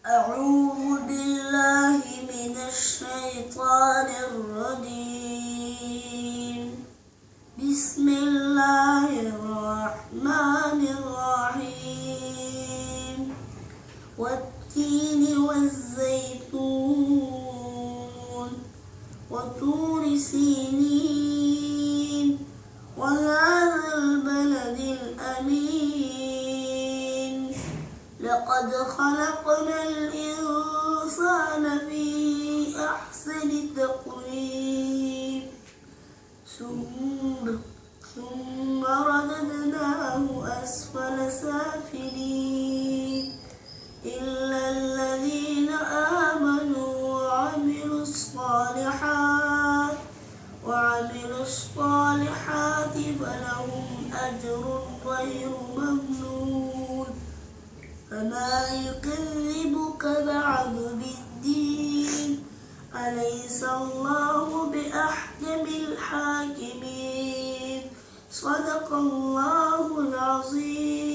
أعوذ بالله من الشيطان الرجيم. بسم الله الرحمن الرحيم. والتين والزيتون وطور سينين وهذا البلد الأمين. لقد خلقنا الإنسان في أحسن تقويم ثم رددناه أسفل سافلين إلا الذين آمنوا وعملوا الصالحات فلهم أجر غير ممنون. فما يكذبك بعد بالدين؟ أليس الله بأحكم الحاكمين؟ صدق الله العظيم.